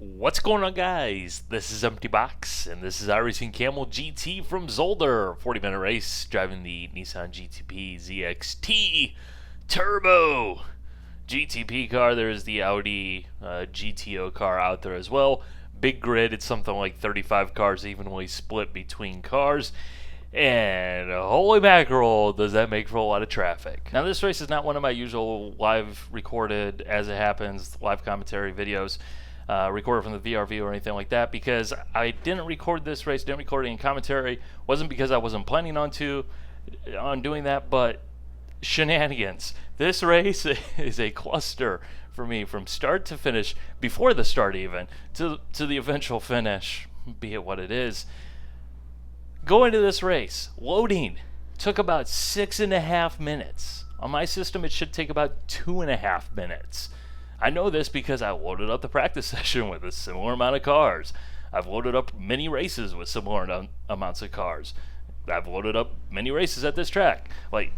What's going on, guys? This is Empty Box, and this is iRacing Kamel GT from Zolder. 40-minute race driving the Nissan GTP ZXT Turbo GTP car. There's the Audi GTO car out there as well. Big grid, it's something like 35 cars evenly split between cars. And holy mackerel, does that make for a lot of traffic. Now, this race is not one of my usual live recorded, as it happens, live commentary videos. Recorded from the VRV or anything like that, because I didn't record this race, didn't record any commentary. Wasn't because I wasn't planning on doing that, but shenanigans. This race is a cluster for me from start to finish, before the start even, to the eventual finish, be it what it is. Going to this race, loading took about 6.5 minutes. On my system, it should take about 2.5 minutes. I know this because I loaded up the practice session with a similar amount of cars. I've loaded up many races with similar amounts of cars. I've loaded up many races at this track. Like,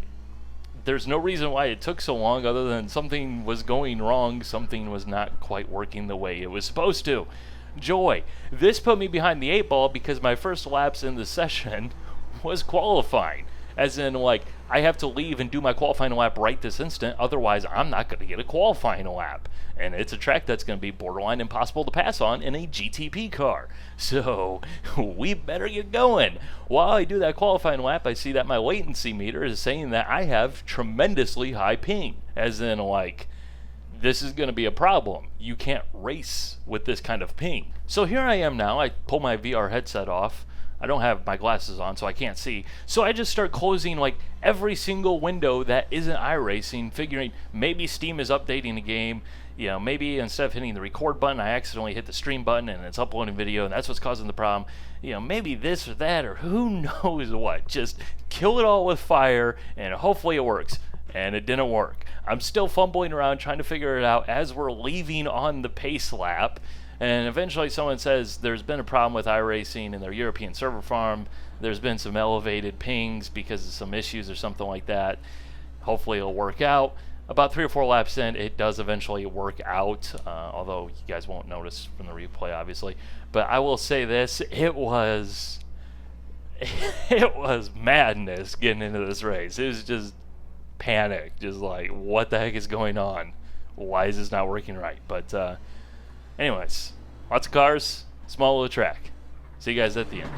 there's no reason why it took so long other than something was going wrong, something was not quite working the way it was supposed to. Joy. This put me behind the 8 ball because my first laps in the session was qualifying. As in, like, I have to leave and do my qualifying lap right this instant, otherwise I'm not going to get a qualifying lap. And it's a track that's going to be borderline impossible to pass on in a GTP car. So, we better get going. While I do that qualifying lap, I see that my latency meter is saying that I have tremendously high ping. As in, like, this is going to be a problem. You can't race with this kind of ping. So here I am now. I pull my VR headset off. I don't have my glasses on, so I can't see. So I just start closing like every single window that isn't iRacing, figuring maybe Steam is updating the game. You know, maybe instead of hitting the record button, I accidentally hit the stream button and it's uploading video, and that's what's causing the problem. You know, maybe this or that, or who knows what. Just kill it all with fire, and hopefully it works. And it didn't work. I'm still fumbling around trying to figure it out as we're leaving on the pace lap. And eventually someone says there's been a problem with iRacing in their European server farm. There's been some elevated pings because of some issues or something like that. Hopefully it'll work out. About 3 or 4 laps in, it does eventually work out, although you guys won't notice from the replay, obviously. But I will say this, it was madness getting into this race. It was just panic, just like, what the heck is going on? Why is this not working right? But anyways, lots of cars, small little track. See you guys at the end.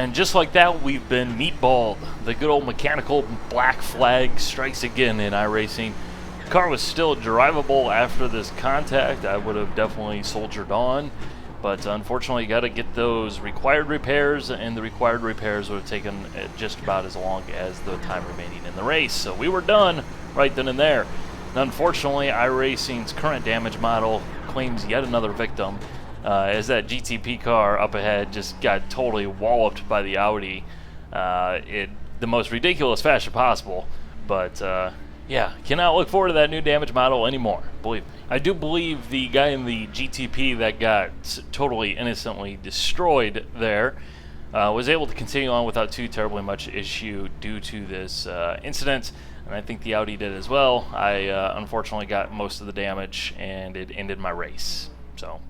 And just like that, we've been meatballed. The good old mechanical black flag strikes again in iRacing. The car was still drivable after this contact. I would have definitely soldiered on, but unfortunately, you got to get those required repairs, and the required repairs would have taken just about as long as the time remaining in the race. So we were done right then and there. And unfortunately, iRacing's current damage model claims yet another victim, as that GTP car up ahead just got totally walloped by the Audi in the most ridiculous fashion possible. But yeah, cannot look forward to that new damage model anymore, believe me. I do believe the guy in the GTP that got totally innocently destroyed there was able to continue on without too terribly much issue due to this incident. And I think the Audi did as well. I unfortunately got most of the damage, and it ended my race. So.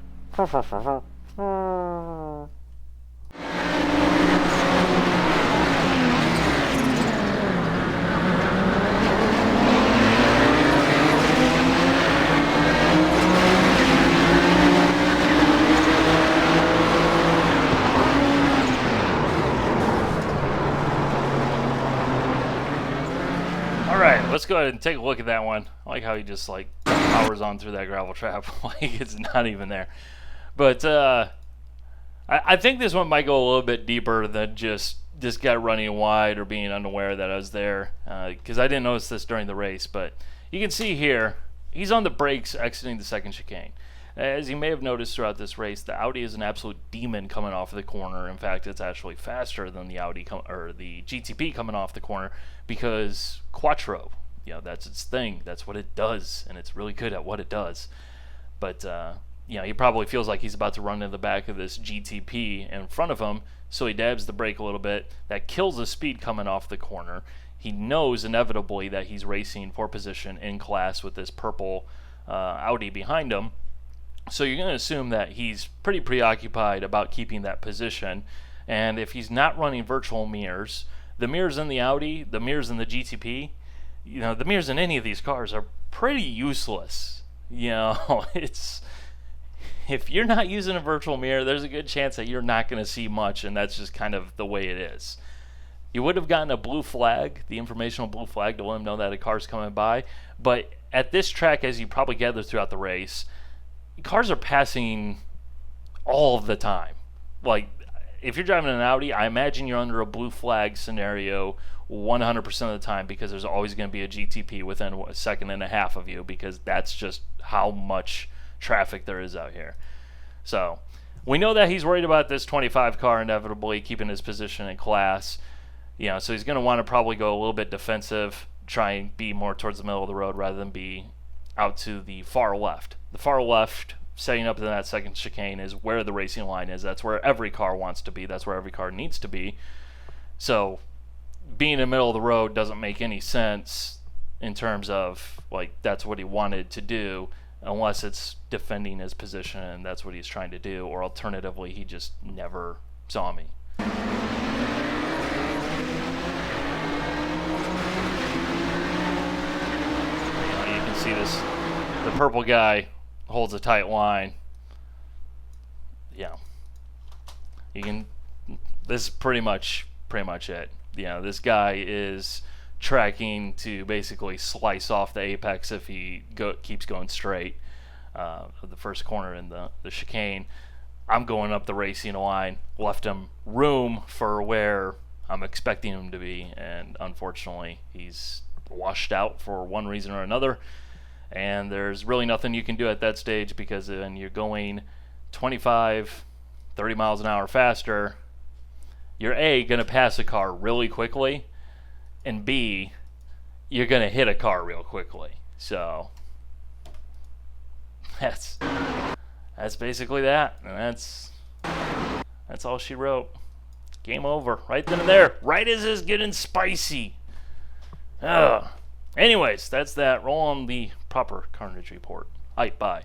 Alright, let's go ahead and take a look at that one. I like how he just like powers on through that gravel trap like it's not even there. But I think this one might go a little bit deeper than just this guy running wide or being unaware that I was there, because I didn't notice this during the race. But you can see here, he's on the brakes exiting the second chicane. As you may have noticed throughout this race, the Audi is an absolute demon coming off of the corner. In fact, it's actually faster than the Audi or the GTP coming off the corner, because Quattro, you know, that's its thing. That's what it does, and it's really good at what it does. But you know, he probably feels like he's about to run into the back of this GTP in front of him, so he dabs the brake a little bit. That kills the speed coming off the corner. He knows inevitably that he's racing for position in class with this purple Audi behind him. So you're going to assume that he's pretty preoccupied about keeping that position. And if he's not running virtual mirrors, the mirrors in the Audi, the mirrors in the GTP, you know, the mirrors in any of these cars are pretty useless. You know, if you're not using a virtual mirror, there's a good chance that you're not going to see much, and that's just kind of the way it is. You would have gotten a blue flag, the informational blue flag, to let him know that a car's coming by. But at this track, as you probably gathered throughout the race, cars are passing all of the time. Like, if you're driving an Audi, I imagine you're under a blue flag scenario 100% of the time, because there's always going to be a GTP within a second and a half of you, because that's just how much traffic there is out here. So we know that he's worried about this 25 car inevitably keeping his position in class. You know, so he's going to want to probably go a little bit defensive, try and be more towards the middle of the road rather than be out to the far left. The far left, setting up in that second chicane, is where the racing line is. That's where every car wants to be. That's where every car needs to be. So being in the middle of the road doesn't make any sense in terms of, like, that's what he wanted to do, unless it's defending his position and that's what he's trying to do, or alternatively, he just never saw me. You can see this, the purple guy holds a tight line. Yeah, you can, this is pretty much it. You know, this guy is tracking to basically slice off the apex if he keeps going straight. The first corner in the chicane, I'm going up the racing line, left him room for where I'm expecting him to be, and unfortunately he's washed out for one reason or another. And there's really nothing you can do at that stage, because when you're going 25, 30 miles an hour faster, you're A, going to pass a car really quickly, and B, you're going to hit a car real quickly. So that's basically that, and that's all she wrote. Game over right then and there, right as it's getting spicy. Anyways, that's that. Roll on the proper carnage report. Aight, bye.